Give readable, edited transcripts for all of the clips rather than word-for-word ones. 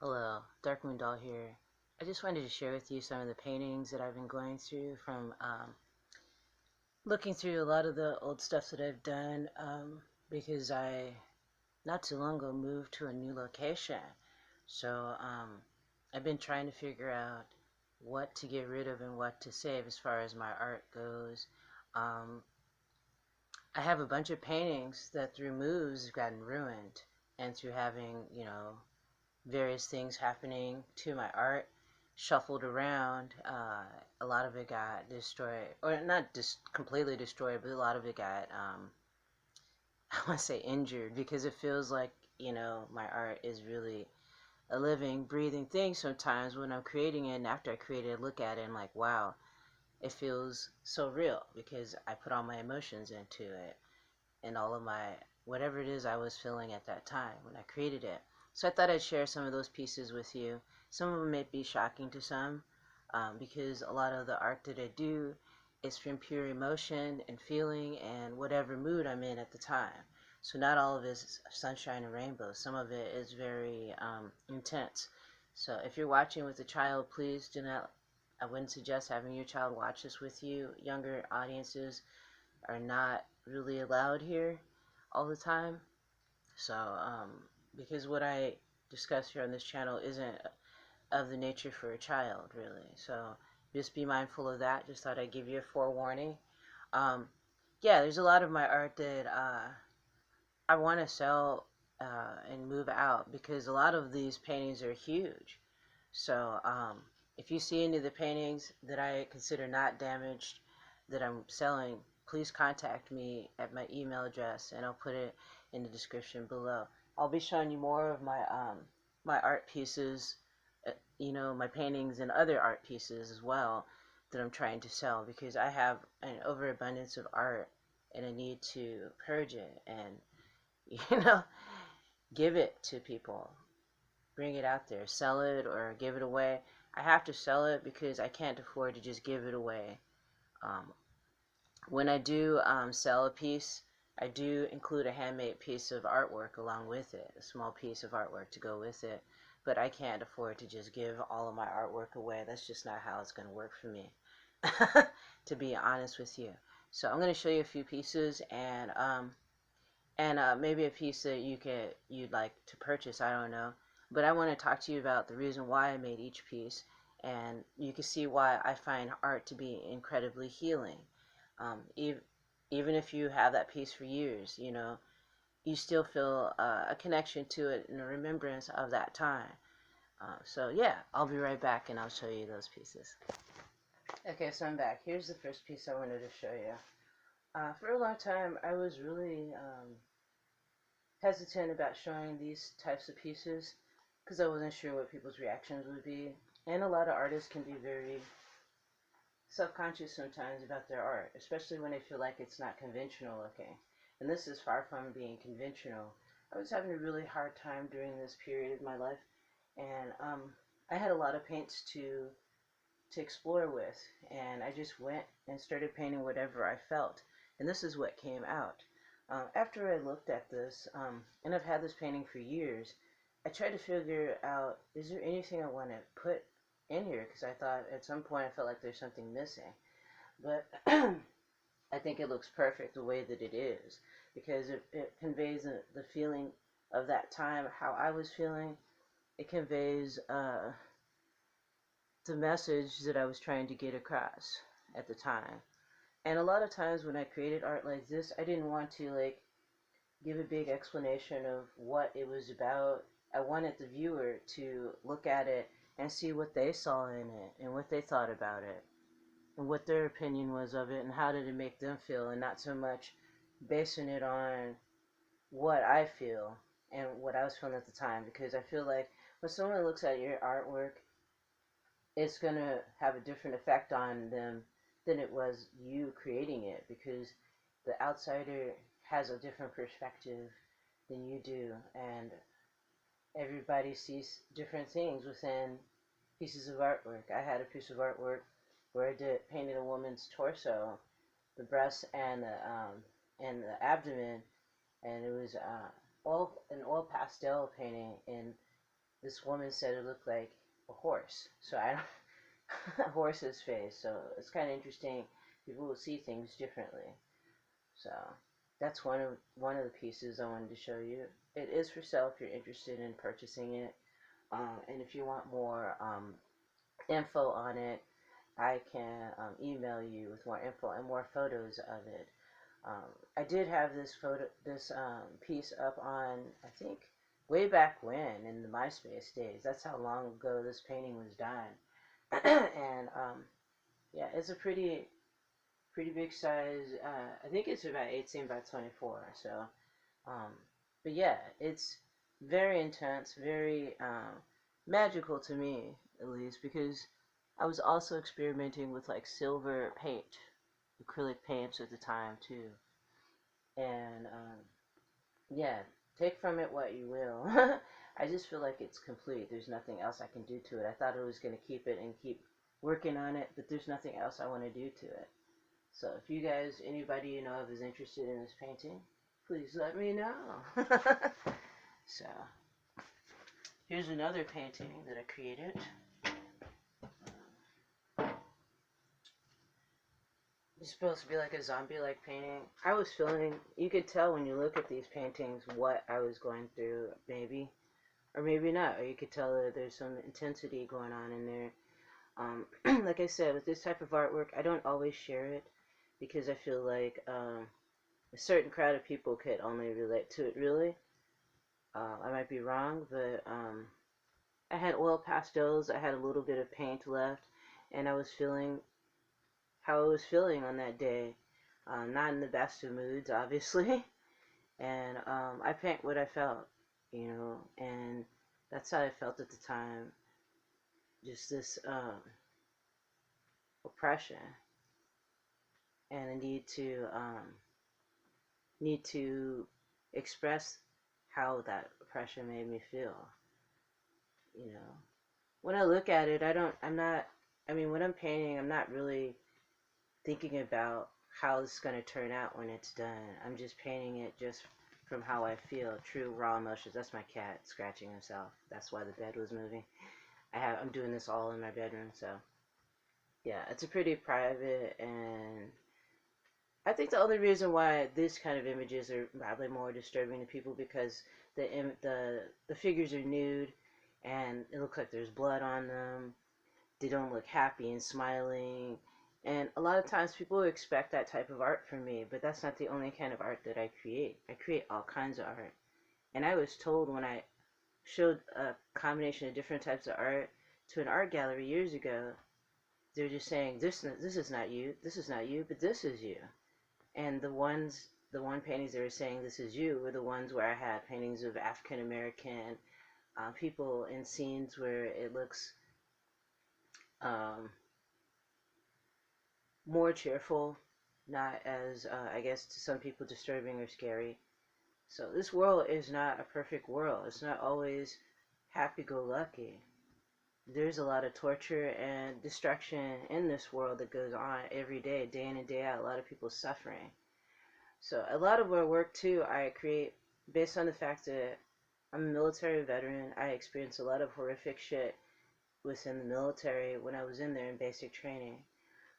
Hello, Dark Moon Doll here. I just wanted to share with you some of the paintings that I've been going through from looking through a lot of the old stuff that I've done because I, not too long ago, moved to a new location. So I've been trying to figure out what to get rid of and what to save as far as my art goes. Um, I have a bunch of paintings that through moves have gotten ruined and through having, various things happening to my art shuffled around. A lot of it got destroyed, or not just completely destroyed, but a lot of it got, I want to say injured because it feels like, my art is really a living, breathing thing sometimes when I'm creating it. And after I create it, I look at it and I'm like, wow, it feels so real because I put all my emotions into it and all of my whatever it is I was feeling at that time when I created it. So I thought I'd share some of those pieces with you. Some of them may be shocking to some because a lot of the art that I do is from pure emotion and feeling and whatever mood I'm in at the time. So not all of it is sunshine and rainbows. Some of it is very intense. So if you're watching with a child, please do not. I wouldn't suggest having your child watch this with you. Younger audiences are not really allowed here all the time. So, because what I discuss here on this channel isn't of the nature for a child, really. So, just be mindful of that. Just thought I'd give you a forewarning. Um, yeah, there's a lot of my art that I want to sell and move out because a lot of these paintings are huge. So, if you see any of the paintings that I consider not damaged that I'm selling, please contact me at my email address and I'll put it in the description below. I'll be showing you more of my art pieces, my paintings and other art pieces as well that I'm trying to sell because I have an overabundance of art and I need to purge it and you know give it to people, bring it out there, sell it or give it away. I have to sell it because I can't afford to just give it away. Um, when I do sell a piece, I do include a handmade piece of artwork along with it, a small piece of artwork to go with it. But I can't afford to just give all of my artwork away. That's just not how it's going to work for me, to be honest with you. So I'm going to show you a few pieces and maybe a piece that you'd like to purchase. I don't know, but I want to talk to you about the reason why I made each piece, and you can see why I find art to be incredibly healing. Even if you have that piece for years, you still feel a connection to it and a remembrance of that time. So yeah, I'll be right back and I'll show you those pieces. Okay, so I'm back. Here's the first piece I wanted to show you. For a long time, I was really hesitant about showing these types of pieces because I wasn't sure what people's reactions would be. And a lot of artists can be very self-conscious sometimes about their art, especially when they feel like it's not conventional looking. And this is far from being conventional. I was having a really hard time during this period of my life, and I had a lot of paints to explore with, and I just went and started painting whatever I felt, and this is what came out. After I looked at this, and I've had this painting for years, I tried to figure out, is there anything I want to put in here? Because I thought at some point I felt like there's something missing. But I think it looks perfect the way that it is, because it conveys the feeling of that time, how I was feeling. It conveys the message that I was trying to get across at the time. And a lot of times when I created art like this, I didn't want to give a big explanation of what it was about. I wanted the viewer to look at it and see what they saw in it and what they thought about it and what their opinion was of it and how did it make them feel, and not so much basing it on what I feel and what I was feeling at the time, because I feel like when someone looks at your artwork, it's going to have a different effect on them than it was you creating it, because the outsider has a different perspective than you do, and everybody sees different things within pieces of artwork. I had a piece of artwork where I painted a woman's torso, the breast and the abdomen, and it was an oil pastel painting, and this woman said it looked like a horse. So I don't a horse's face. So it's kind of interesting. People will see things differently. So that's one of the pieces I wanted to show you. It is for sale if you're interested in purchasing it. And if you want more info on it, I can email you with more info and more photos of it. I did have this piece up on, I think, way back when in the MySpace days. That's how long ago this painting was done. And yeah, it's a pretty big size. I think it's about 18 by 24. So, um, but yeah, it's very intense, very magical to me, at least, because I was also experimenting with like silver paint, acrylic paints at the time too. And yeah, take from it what you will. I just feel like it's complete. There's nothing else I can do to it. I thought I was going to keep it and keep working on it, but there's nothing else I want to do to it. So if you guys, anybody you know of is interested in this painting, please let me know. So here's another painting that I created. It's supposed to be like a zombie-like painting. I was feeling, you could tell when you look at these paintings what I was going through, maybe. Or maybe not. Or you could tell that there's some intensity going on in there. Like I said, with this type of artwork, I don't always share it because I feel like a certain crowd of people could only relate to it, really. I might be wrong, but I had oil pastels, I had a little bit of paint left, and I was feeling how I was feeling on that day. Not in the best of moods, obviously, and I paint what I felt, and that's how I felt at the time. Just this oppression and a need to express how that oppression made me feel. You know, when I look at it, I'm not. I mean, when I'm painting, I'm not really thinking about how it's going to turn out when it's done. I'm just painting it just from how I feel, true raw emotions. That's my cat scratching himself. That's why the bed was moving. I'm doing this all in my bedroom, so yeah, it's a pretty private, and I think the only reason why this kind of images are probably more disturbing to people because the figures are nude and it looks like there's blood on them. They don't look happy and smiling. And a lot of times people expect that type of art from me, but that's not the only kind of art that I create. I create all kinds of art. And I was told when I showed a combination of different types of art to an art gallery years ago, they were just saying, this is not you, this is not you, but this is you. And the one paintings they were saying this is you were the ones where I had paintings of African American people in scenes where it looks um, more cheerful, not as, I guess, to some people disturbing or scary. So this world is not a perfect world. It's not always happy-go-lucky. There's a lot of torture and destruction in this world that goes on every day, day in and day out. A lot of people suffering. So a lot of my work, too, I create based on the fact that I'm a military veteran. I experienced a lot of horrific shit within the military when I was in there in basic training.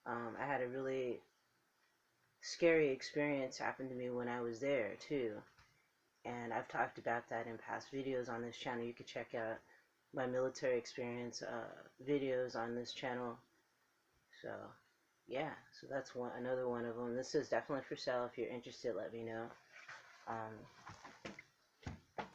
I had a really scary experience happen to me when I was there too, and I've talked about that in past videos on this channel. You could check out my military experience videos on this channel. So yeah, so that's another one of them. This is definitely for sale. If you're interested, let me know.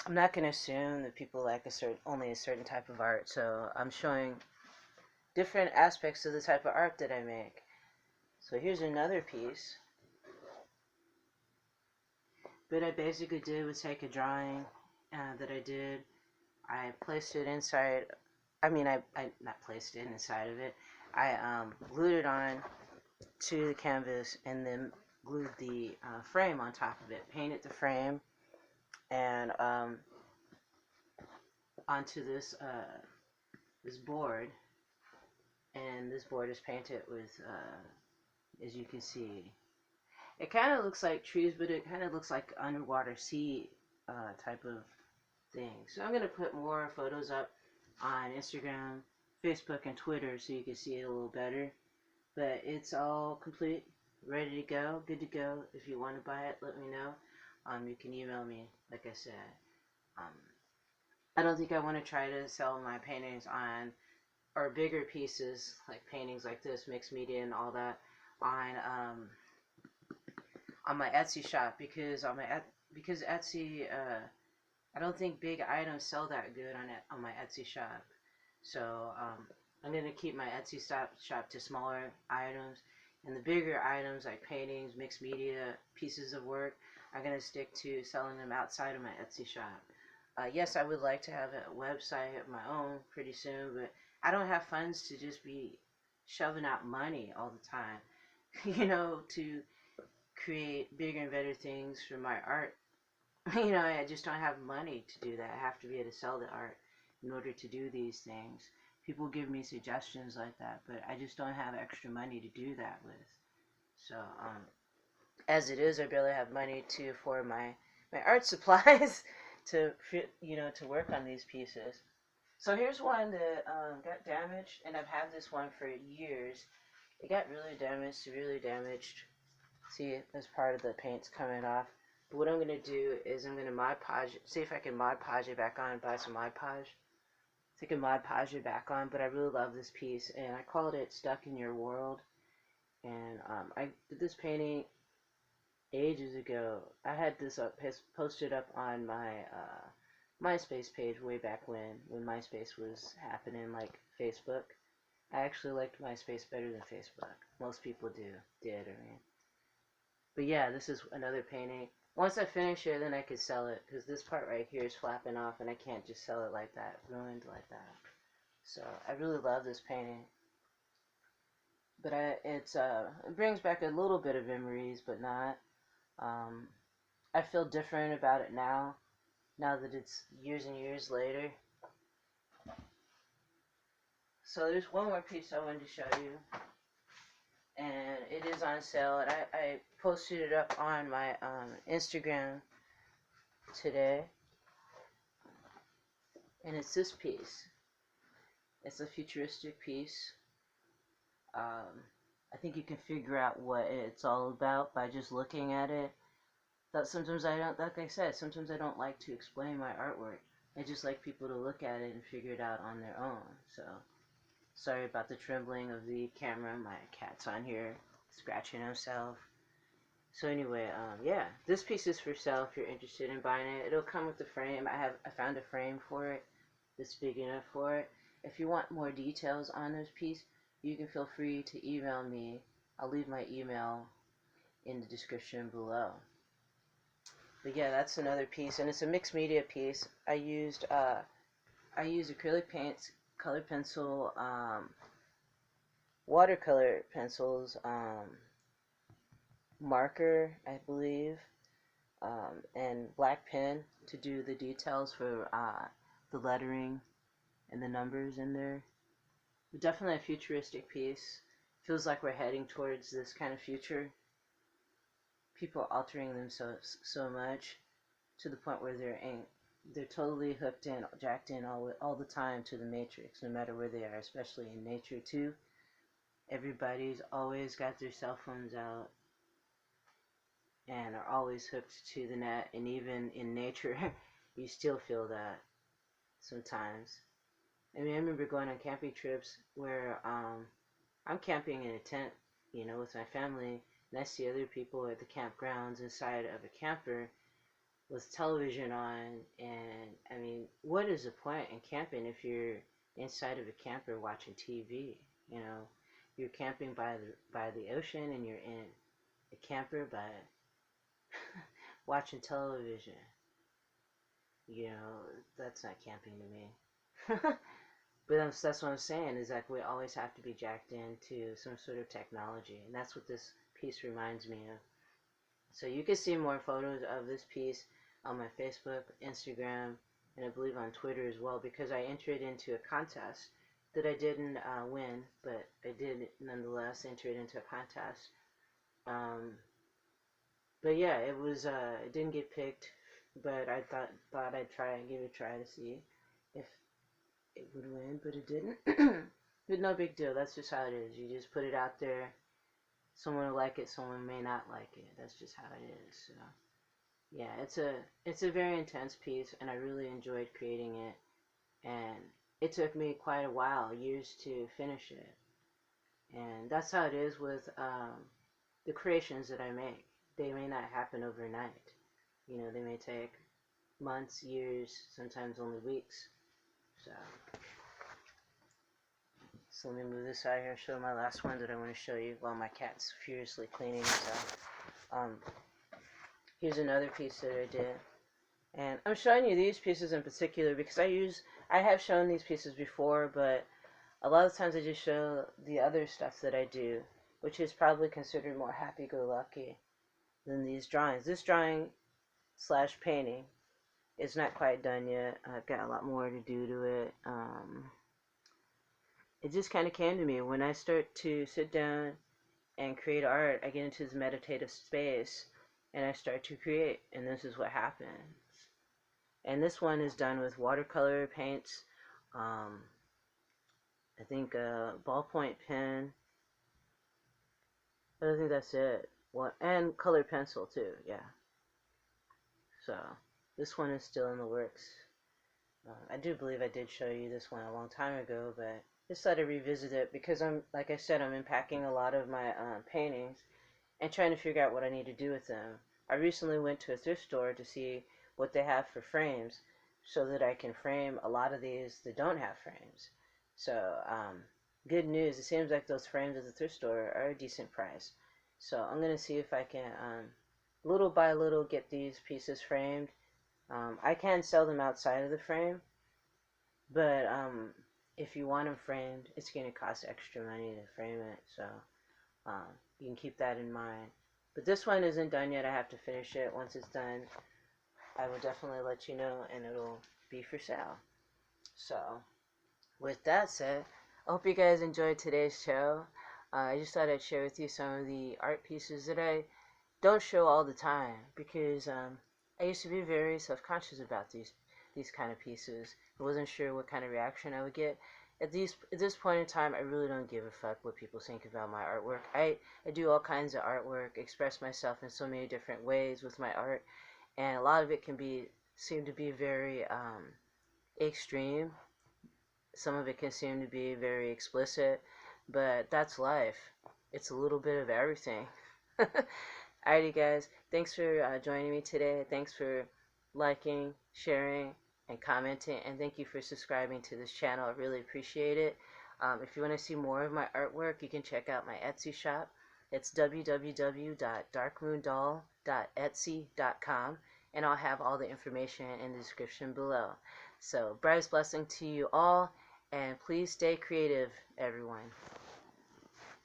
I'm not going to assume that people like only a certain type of art, so I'm showing different aspects of the type of art that I make. So here's another piece. What I basically did was take a drawing that I did. I placed it inside. I mean, I not placed it inside of it. I glued it on to the canvas and then glued the frame on top of it. Painted the frame and onto this board. And this board is painted with, as you can see, it kind of looks like trees, but it kind of looks like underwater sea type of thing. So I'm going to put more photos up on Instagram, Facebook, and Twitter so you can see it a little better. But it's all complete, ready to go, good to go. If you want to buy it, let me know. You can email me, like I said. Um, I don't think I want to try to sell my paintings on, or bigger pieces, like paintings like this, mixed media and all that, on my Etsy shop, because because Etsy, I don't think big items sell that good on my Etsy shop. So I'm gonna keep my Etsy shop to smaller items, and the bigger items like paintings, mixed media, pieces of work, I'm gonna stick to selling them outside of my Etsy shop. Yes, I would like to have a website of my own pretty soon, but I don't have funds to just be shoving out money all the time, to create bigger and better things for my art. I just don't have money to do that. I have to be able to sell the art in order to do these things. People give me suggestions like that, but I just don't have extra money to do that with. So, as it is, I barely have money to afford my art supplies to work on these pieces. So here's one that got damaged, and I've had this one for years. It got really damaged, severely damaged. See, as part of the paint's coming off. But what I'm going to do is I'm going to Mod Podge, see if I can Mod Podge it back on, buy some Mod Podge. So I can Mod Podge it back on, but I really love this piece, and I called it Stuck in Your World. And I did this painting ages ago. I had this posted up on my MySpace page way back when MySpace was happening, like Facebook. I actually liked MySpace better than Facebook. Most people did, I mean. But yeah, this is another painting. Once I finish it, then I could sell it, because this part right here is flapping off, and I can't just sell it like that, ruined like that. So I really love this painting. But it brings back a little bit of memories, but not. Um, I feel different about it now that it's years and years later. So there's one more piece I wanted to show you, and it is on sale. And I posted it up on my Instagram today, and it's this piece. It's a futuristic piece. I think you can figure out what it's all about by just looking at it. That sometimes I don't, like I said, sometimes I don't like to explain my artwork. I just like people to look at it and figure it out on their own. So, sorry about the trembling of the camera. My cat's on here scratching himself. So anyway, yeah, this piece is for sale if you're interested in buying it. It'll come with the frame. I found a frame for it that's big enough for it. If you want more details on this piece, you can feel free to email me. I'll leave my email in the description below. But yeah, that's another piece, and it's a mixed media piece. I used acrylic paints, color pencil, watercolor pencils, marker, I believe, and black pen to do the details for the lettering and the numbers in there. But definitely a futuristic piece. Feels like we're heading towards this kind of future. People altering themselves so much to the point where they're totally hooked in, jacked in all the time to the matrix, no matter where they are, especially in nature too. Everybody's always got their cell phones out and are always hooked to the net, and even in nature, you still feel that sometimes. I mean, I remember going on camping trips where I'm camping in a tent, with my family, and I see other people at the campgrounds inside of a camper with television on, and I mean, what is the point in camping if you're inside of a camper watching TV? You're camping by the ocean, and you're in a camper by watching television. That's not camping to me. But that's what I'm saying, is like we always have to be jacked into some sort of technology, and that's what this piece reminds me of. So you can see more photos of this piece on my Facebook, Instagram, and I believe on Twitter as well, because I entered into a contest that I didn't win, but I did nonetheless enter it into a contest. But yeah, it didn't get picked but I thought I'd try and give it a try to see if it would win, but it didn't. But no big deal. That's just how it is. You just put it out there. Someone will like it, someone may not like it. That's just how it is. So yeah, it's a very intense piece, and I really enjoyed creating it. And it took me quite a while, years to finish it. And that's how it is with the creations that I make. They may not happen overnight. You know, they may take months, years, sometimes only weeks. So, so let me move this out here and show my last one that I want to show you while my cat's furiously cleaning itself. Here's another piece that I did. And I'm showing you these pieces in particular because I have shown these pieces before, but a lot of times I just show the other stuff that I do, which is probably considered more happy-go-lucky than these drawings. This drawing slash painting is not quite done yet. I've got a lot more to do to it. It just kind of came to me when I start to sit down and create art. I get into this meditative space and I start to create, and this is what happens. And this one is done with watercolor paints, I think a ballpoint pen, but I think that's it. And colored pencil too, yeah. So this one is still in the works. I do believe I did show you this one a long time ago, but just thought I'd revisit it because like I said, I'm unpacking a lot of my paintings and trying to figure out what I need to do with them. I recently went to a thrift store to see what they have for frames so that I can frame a lot of these that don't have frames. So, good news, it seems like those frames at the thrift store are a decent price. So I'm going to see if I can, little by little, get these pieces framed. I can sell them outside of the frame, but if you want them framed, it's going to cost extra money to frame it. So you can keep that in mind. But this one isn't done yet. I have to finish it. Once it's done, I will definitely let you know, and it'll be for sale. So, with that said, I hope you guys enjoyed today's show. I just thought I'd share with you some of the art pieces that I don't show all the time because I used to be very self-conscious about these kind of pieces. I wasn't sure what kind of reaction I would get. At this point in time, I really don't give a fuck what people think about my artwork. I do all kinds of artwork, express myself in so many different ways with my art, and a lot of it can seem to be very extreme. Some of it can seem to be very explicit, but that's life. It's a little bit of everything. Alrighty, guys. Thanks for joining me today. Thanks for liking, sharing, and commenting, and thank you for subscribing to this channel. I really appreciate it. If you want to see more of my artwork, you can check out my Etsy shop. It's www.darkmoondoll.etsy.com, and I'll have all the information in the description below. So, brightest blessing to you all, and please stay creative, everyone.